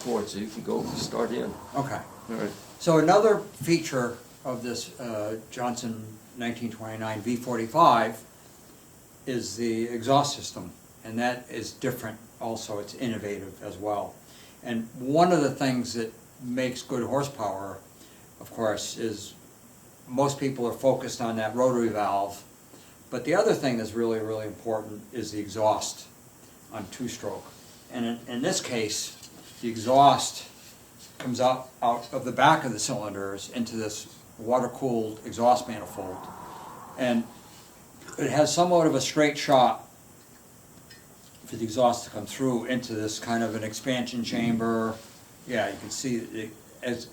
report, so you can go start in. Okay. All right. So another feature of this Johnson 1929 V45 is the exhaust system, and that is different also. It's innovative as well. And one of the things that makes good horsepower, of course, is most people are focused on that rotary valve, but the other thing that's really, really important is the exhaust on two-stroke. And in this case, the exhaust comes out of the back of the cylinders into this water-cooled exhaust manifold. And it has somewhat of a straight shot for the exhaust to come through into this kind of an expansion chamber. Yeah, you can see it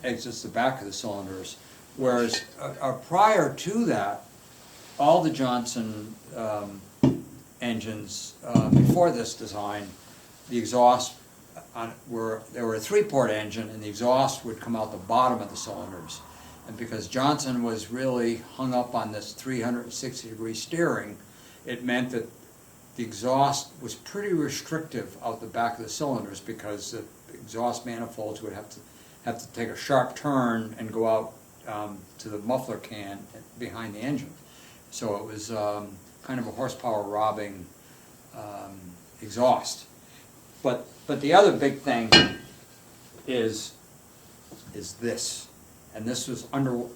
exits the back of the cylinders. Whereas prior to that, all the Johnson engines before this design, the exhaust there were a three-port engine, and the exhaust would come out the bottom of the cylinders. And because Johnson was really hung up on this 360-degree steering, it meant that the exhaust was pretty restrictive out the back of the cylinders, because the exhaust manifolds would have to take a sharp turn and go out to the muffler can behind the engine. So it was kind of a horsepower robbing exhaust. But the other big thing is this, and this was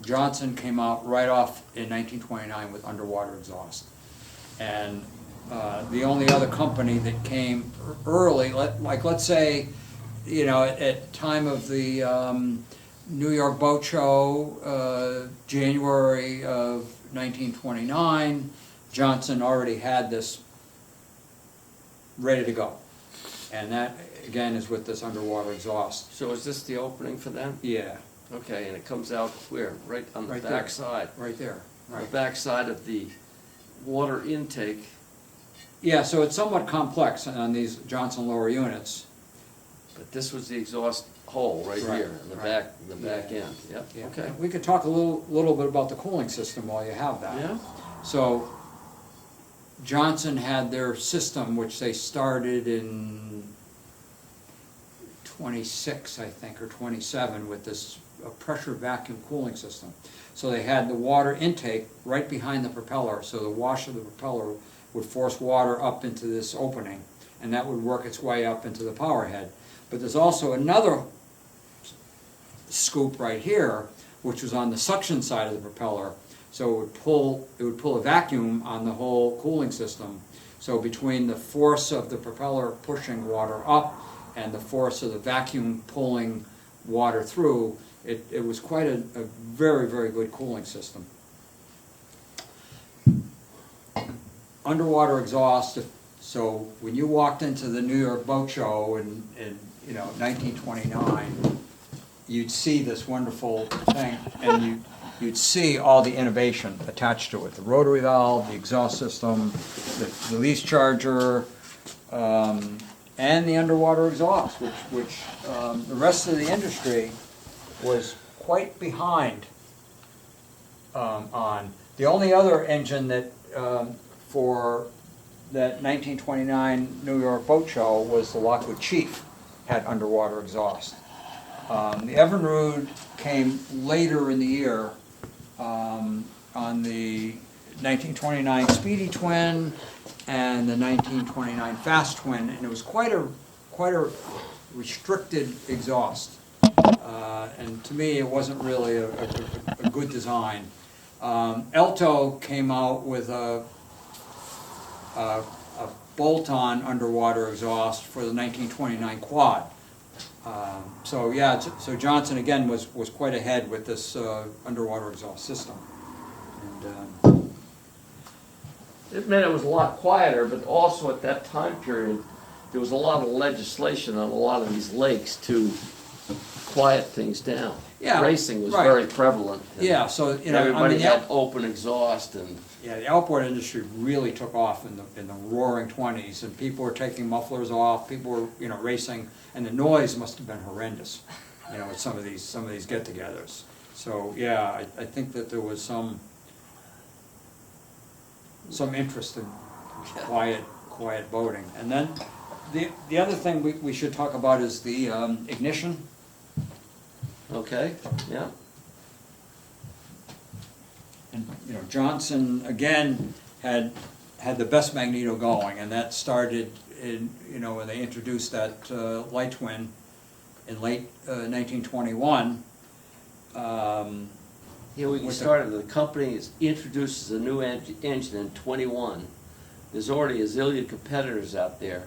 Johnson came out right off in 1929 with underwater exhaust, and the only other company that came early, like let's say, you know, at time of the New York Boat Show, January of 1929, Johnson already had this ready to go. And that, again, is with this underwater exhaust. So is this the opening for that? Yeah. Okay, and it comes out where? Right on the Right back there. side? Right there. On the back side of the water intake. Yeah, so it's somewhat complex on these Johnson lower units. But this was the exhaust hole right Right, here in the right. back Yeah. end. Yep. Yeah. Okay. We could talk a little bit about the cooling system while you have that. Yeah. So Johnson had their system, which they started in 26, I think, or 27, with this pressure vacuum cooling system. So they had the water intake right behind the propeller, so the wash of the propeller would force water up into this opening, and that would work its way up into the power head. But there's also another scoop right here, which was on the suction side of the propeller. So it would pull a vacuum on the whole cooling system. So between the force of the propeller pushing water up and the force of the vacuum pulling water through, it was quite a very, very good cooling system. Underwater exhaust. So when you walked into the New York Boat Show in 1929, you'd see this wonderful thing, and you'd see all the innovation attached to it: the rotary valve, the exhaust system, the release charger, and the underwater exhaust, which the rest of the industry was quite behind on. The only other engine that for that 1929 New York Boat Show was the Lockwood Chief, had underwater exhaust. The Evinrude came later in the year on the 1929 Speedy Twin and the 1929 Fast Twin, and it was quite a restricted exhaust. And to me, it wasn't really a good design. Alto came out with a bolt-on underwater exhaust for the 1929 Quad. So yeah, so Johnson again was quite ahead with this underwater exhaust system. And, It meant it was a lot quieter, but also at that time period, there was a lot of legislation on a lot of these lakes to quiet things down. Yeah, Racing was right. very prevalent. And yeah, so everybody had open exhaust, and yeah, the outboard industry really took off in the roaring 20s, and people were taking mufflers off. People were racing, and the noise must have been horrendous, at some of these get-togethers. So yeah, I think that there was some interest in quiet boating, and then the other thing we should talk about is the ignition. Okay, yeah. And, you know, Johnson, again, had the best magneto going, and that started in, you know, when they introduced that light twin in late 1921. Here we can With the- start, the company introduces a new engine in 21. There's already a zillion competitors out there.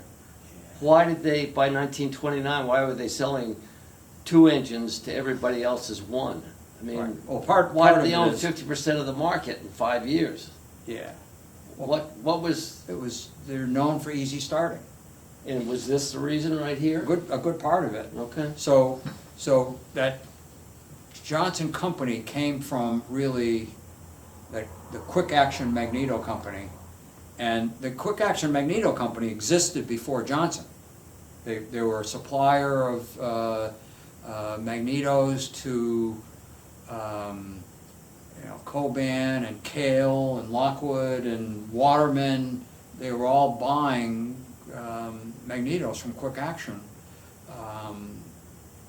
Why did they, by 1929, why were they selling two engines to everybody else's one? I Right. mean, Well, why part did of they it own is- 50% of the market in 5 years? Yeah. What was, It was, they're known for easy starting. and was this the reason right here? A good part of it. Okay. So that Johnson Company came from really the Quick Action Magneto Company. And the Quick Action Magneto Company existed before Johnson. They were a supplier of magnetos to you know, Coban and Kale and Lockwood and Waterman. They were all buying magnetos from Quick Action.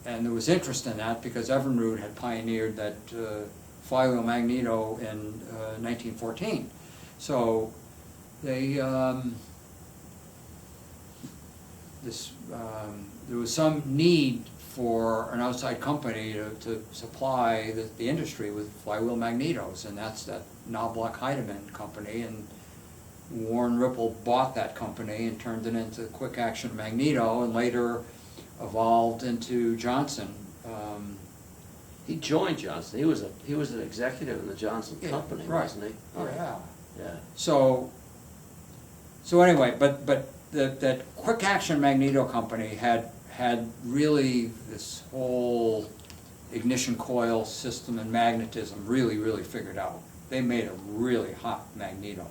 And there was interest in that because Evinrude had pioneered that flywheel magneto in 1914. So they, there was some need for an outside company to supply the industry with flywheel magnetos, and that's that Knobloch Heidemann company, and Warren Ripple bought that company and turned it into Quick Action Magneto, and later evolved into Johnson. He joined Johnson. He was an executive in the Johnson Yeah, company, right. wasn't he? Oh, yeah. Yeah. So anyway, but that Quick Action Magneto company had really this whole ignition coil system and magnetism really figured out. They made a really hot magneto,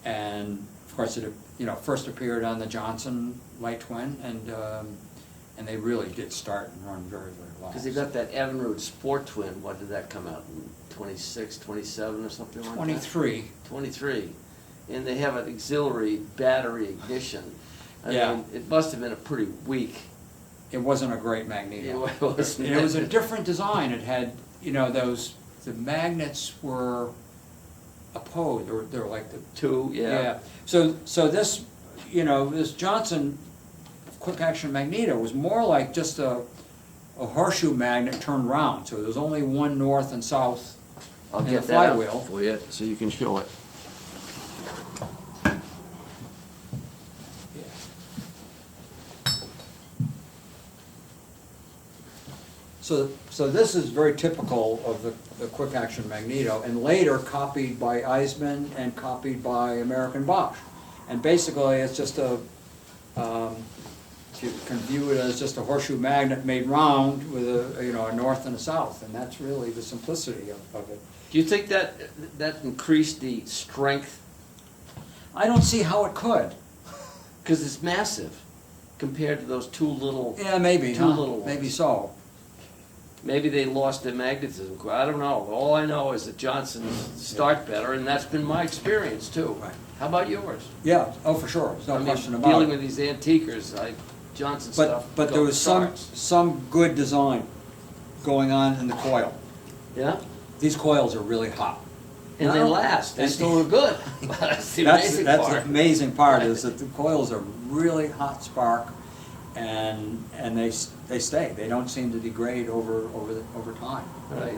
and of course it, you know, first appeared on the Johnson light twin, and they really did start and run very well. Because they got that Evinrude Sport Twin. What did that come out in 26, 27 or something like that? 23. 23. And they have an auxiliary battery ignition. I Yeah. mean, it must have been a pretty weak. It wasn't a great magneto. It wasn't. It was a different design. It had, you know, the magnets were opposed, or they were like the Two, yeah. So this, you know, this Johnson Quick Action Magneto was more like just a horseshoe magnet turned round. So there was only one north and south I'll in get the that flywheel. out for you so you can show it. So this is very typical of the Quick Action Magneto, and later copied by Eisman and copied by American Bosch. And basically, it's just you can view it as just a horseshoe magnet made round with a north and a south, and that's really the simplicity of it. Do you think that increased the strength? I don't see how it could. Because it's massive compared to those two little. Yeah, maybe, Two little ones. Maybe so. Maybe they lost their magnetism. I don't know. All I know is that Johnson's start better, and that's been my experience too. Right. How about yours? Yeah, oh, for sure, there's no I mean, question about it. dealing with these antiquers, Johnson stuff. But there was starts. some good design going on in the coil. Yeah, These coils are really hot. and they No. last. They And- still are good. That's the That's amazing the part. amazing part, is that the coils are really hot spark, and they stay. They don't seem to degrade over time. Right.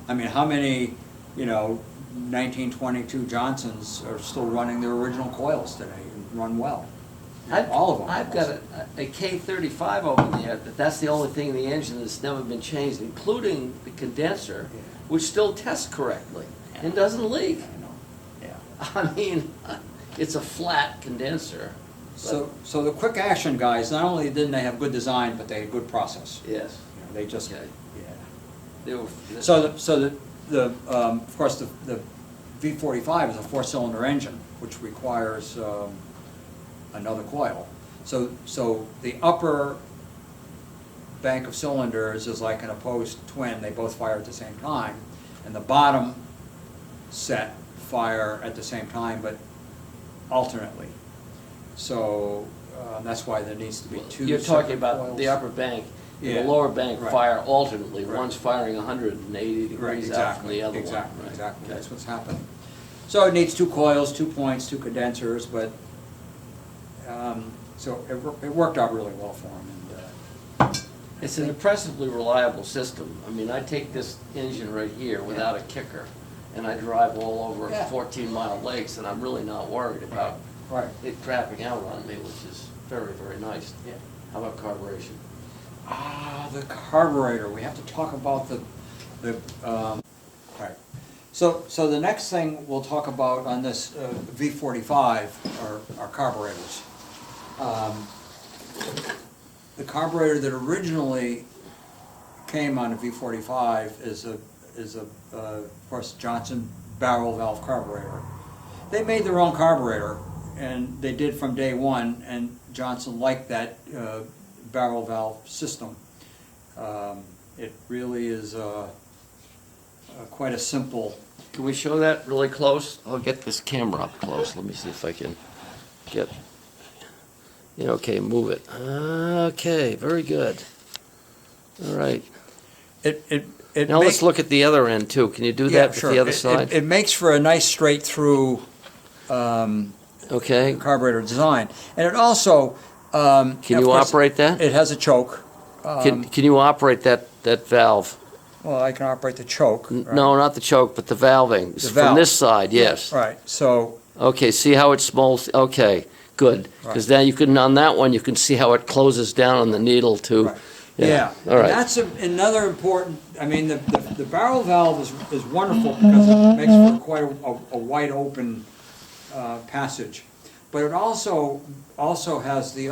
I mean, how many 1922 Johnsons are still running their original coils today and run well? All of them. I've got a K35 over there, that's the only thing in the engine that's never been changed, including the condenser, Yeah. which still tests correctly and doesn't leak. I know. Yeah. I mean, it's a flat condenser. So the Quick Action guys, not only didn't they have good design, but they had good process. Yes. You know, they just, Okay. yeah. They were, Of course, the V45 is a four-cylinder engine, which requires another coil. So the upper bank of cylinders is like an opposed twin, they both fire at the same time, and the bottom set fire at the same time, but alternately. So That's why there needs to be two You're talking separate about coils. the upper bank, and the Yeah, lower bank right. fire alternately. Right. One's firing 180 Right, degrees out from exactly, the other one. exactly, Right. exactly, Okay. that's what's happening. So it needs two coils, 2 points, 2 condensers, but, so it worked out really well for him, and, It's an impressively reliable system. I mean, I take this engine right here without a kicker, and I drive all over Yeah. 14-mile lakes, and I'm really not worried about right. it crapping out on me, which is very, very nice. Yeah. How about carburation? The carburetor, we have to talk about right. So the next thing we'll talk about on this V45 are carburetors. The carburetor that originally came on a V45 is of course, Johnson barrel valve carburetor. They made their own carburetor, and they did from day one, and Johnson liked that barrel valve system. It really is quite a simple. Can we show that really close? I'll get this camera up close. Let me see if I can get. Yeah, okay, move it. Okay, very good. All right. It Now let's look at the other end too. Can you do that with the other side? It makes for a nice straight through Okay. carburetor design, and it also Can of you course, operate that? It has a choke. Can you operate that valve? Well, I can operate the choke. right? No, not the choke, but the valving. The From valve. this side, yes. Right. So Okay, see how it smells? Okay, good. Because Right. then you can, on that one, you can see how it closes down on the needle too. right. Yeah. All right. And that's another important. I mean, the barrel valve is wonderful because it makes for quite a wide open passage, but it also has the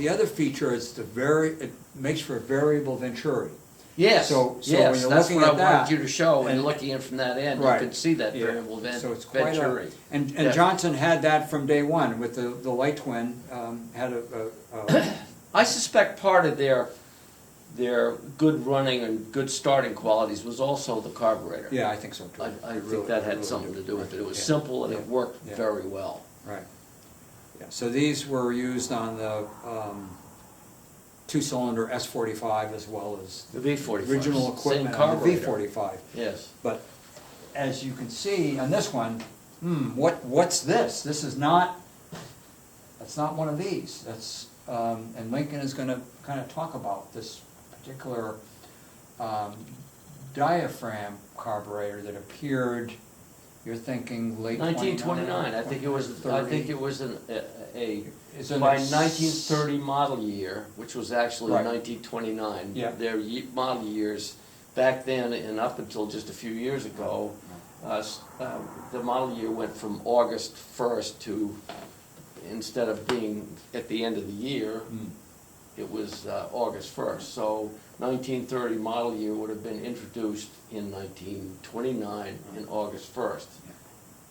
other feature is it makes for a variable venturi. Yes, So when yes, you're that's looking what I at that, wanted you to show, and and- looking in from that end, you Right. can see that Yeah. variable So it's quite venturi. And Yeah. Johnson had that from day one with the light twin, had a I suspect part of their good running and good starting qualities was also the carburetor. yeah, I think so too. I Really- think that had really something to do with it. It was Yeah. simple and Yeah. it worked Yeah. very well. Right. Yeah, so these were used on the two-cylinder S45 as well as The V45. original same equipment on the carburetor. V45. Yes. But as you can see on this one, what's this? This is not, that's not one of these. That's, and Lincoln is gonna kind of talk about this particular diaphragm carburetor that appeared, you're thinking late 1929, I think it was, I 30. think it was It's in by its- 1930 model year, which was actually Right. 1929. Yeah. Their model years, back then and up until just a few years ago, the model year went from August 1st to, instead of being at the end of the year, it was August 1st. So 1930 model year would have been introduced in 1929 in August 1st.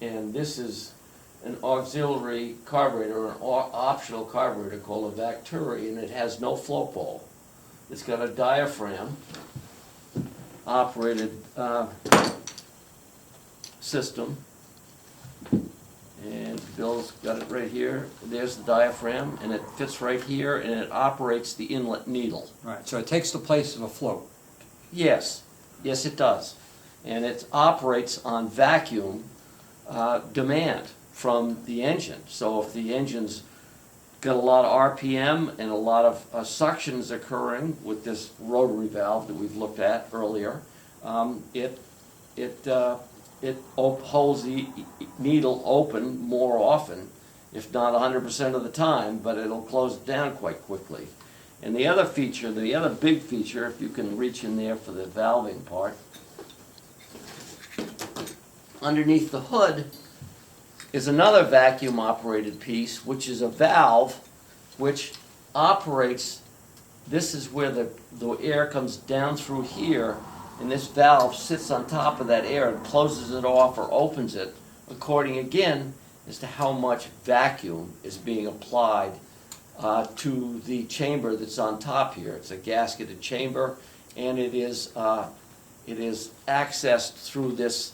And this is an auxiliary carburetor, an optional carburetor called a Vacturi, and it has no flow pole. It's got a diaphragm operated system. And Bill's got it right here. There's the diaphragm, and it fits right here, and it operates the inlet needle. Right, so it takes the place of a float. Yes, yes it does. And it operates on vacuum demand from the engine. So if the engine's got a lot of RPM and a lot of suctions occurring with this rotary valve that we've looked at earlier, it holds the needle open more often, if not 100% of the time, but it'll close it down quite quickly. And the other feature, the other big feature, if you can reach in there for the valving part, underneath the hood is another vacuum operated piece, which is a valve which operates, this is where the air comes down through here, and this valve sits on top of that air and closes it off or opens it, according again as to how much vacuum is being applied to the chamber that's on top here. It's a gasketed chamber, and it is accessed through this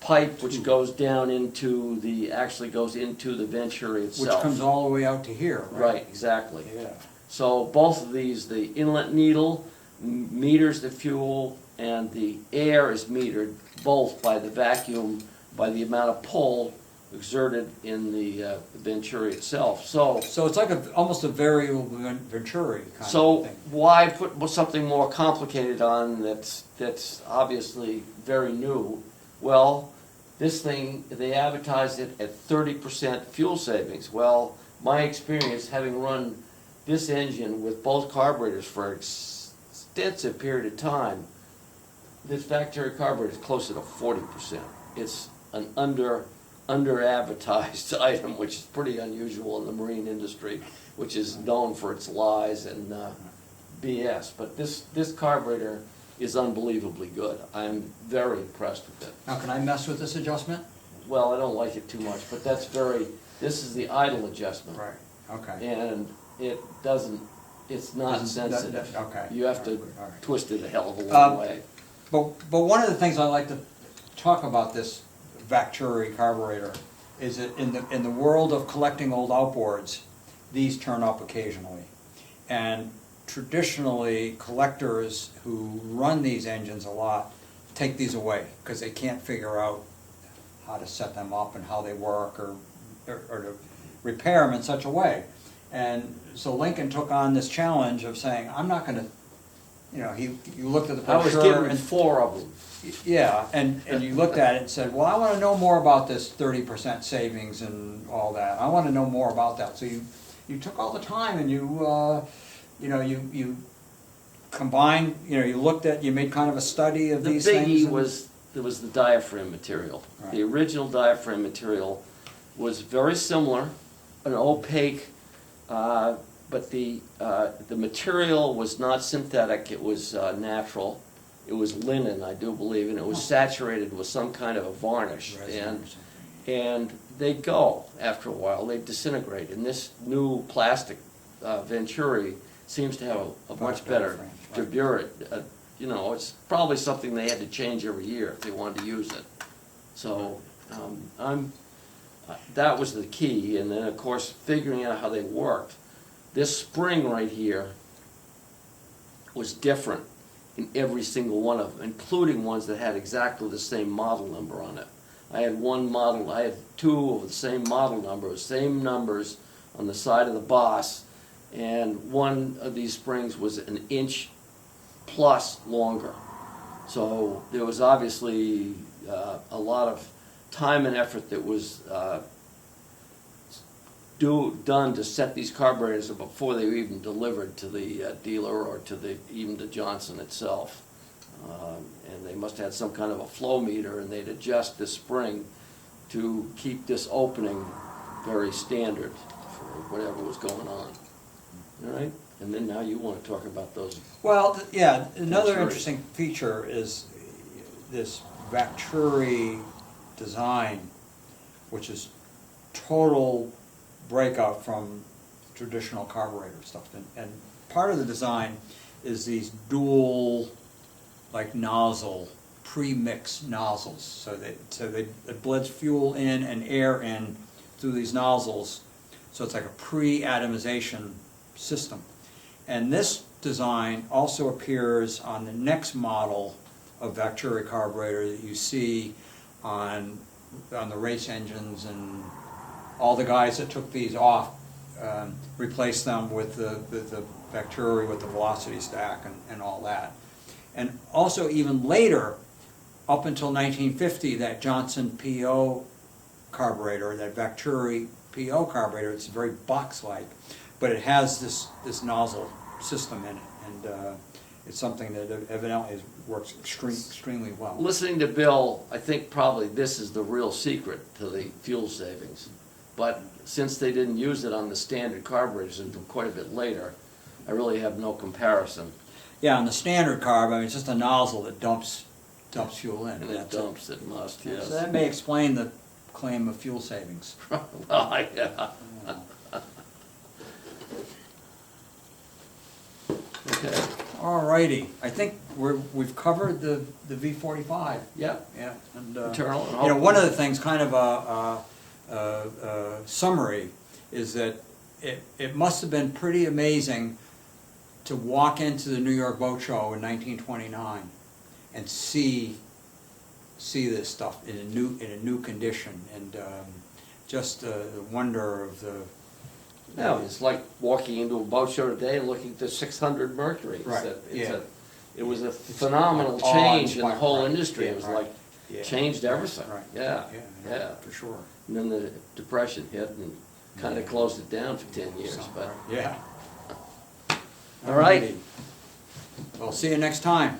pipe which goes down into actually goes into the Venturi Which itself. comes all the way out to here, right? Right, exactly. Yeah. So both of these, the inlet needle meters the fuel, and the air is metered both by the vacuum, by the amount of pull exerted in the Venturi itself. So So it's like almost a variable Venturi kind So of thing. why put something more complicated on that's obviously very new? Well, this thing, they advertised it at 30% fuel savings. Well, my experience, having run this engine with both carburetors for an extensive period of time, this Vecturi carburetor is closer to 40%. It's an under-advertised item, which is pretty unusual in the marine industry, which is known for its lies and BS. But this carburetor is unbelievably good. I'm very impressed with it. Now, can I mess with this adjustment? Well, I don't like it too much, but this is the idle adjustment. Right, okay. And it doesn't, it's not sensitive. Okay. You have to All right. twist it a hell of a long way. But one of the things I like to talk about this Vecturi carburetor is that in the world of collecting old outboards, these turn up occasionally. And traditionally, collectors who run these engines a lot take these away because they can't figure out how to set them up and how they work or to repair them in such a way. And so Lincoln took on this challenge of saying, I'm not going to, you looked at the I was brochure given and 4 of them. yeah, and you looked at it and said, well, I want to know more about this 30% savings and all that. I want to know more about that. So you took all the time and you combined, you looked at, you made kind of a study of The these things. biggie and- was the diaphragm material. Right. The original diaphragm material was very similar, an opaque, but the material was not synthetic, it was natural. It was linen, I do believe, and it was saturated with some kind of a varnish. Resin or something. And they go after a while, they disintegrate. And this new plastic Venturi seems to have a much better diaphragm, durability. It's probably something they had to change every year if they wanted to use it. So that was the key. And then, of course, figuring out how they worked. This spring right here was different in every single one of them, including ones that had exactly the same model number on it. I had 2 of the same model number, same numbers on the side of the boss, and one of these springs was an inch plus longer. So there was obviously a lot of time and effort that was done to set these carburetors up before they were even delivered to the dealer or even to Johnson itself. And they must have had some kind of a flow meter, and they'd adjust this spring to keep this opening very standard for whatever was going on. All right? And then now you want to talk about those. Well, yeah, another Venturi. interesting feature is this Vecturi design, which is total breakout from traditional carburetor stuff. And part of the design is these dual, like nozzle, pre-mix nozzles. So it blends fuel in and air in through these nozzles. So it's like a pre-atomization system. And this design also appears on the next model of Vecturi carburetor that you see on the race engines, and all the guys that took these off replaced them with the Vecturi with the velocity stack and all that. And also even later, up until 1950, that Johnson PO carburetor, that Vecturi PO carburetor, it's very box-like, but it has this nozzle system in it, and it's something that evidently works extremely well. Listening to Bill, I think probably this is the real secret to the fuel savings. But since they didn't use it on the standard carburetors until quite a bit later, I really have no comparison. Yeah, on the standard carb, I mean, it's just a nozzle that dumps fuel in. And it dumps, it must, yes. So that may explain the claim of fuel savings. Well, yeah. Okay. All righty, I think we've covered the V45. Yep, Yeah, and, internal and you know, one of hopefully- the things, kind of a summary, is that it must have been pretty amazing to walk into the New York Boat Show in 1929 and see this stuff in a new condition, and just the wonder of the. No, it's like walking into a boat show today and looking at the 600 Mercury. Right, yeah. It was a phenomenal Awe change in the inspiring, whole right, industry. yeah, It was right, like, yeah, changed everything. Right. Yeah, Yeah, yeah. for sure. And then the Depression hit and kind of Yeah. closed it down for 10 years, but. Yeah. All right. Alrighty. Well, see you next time.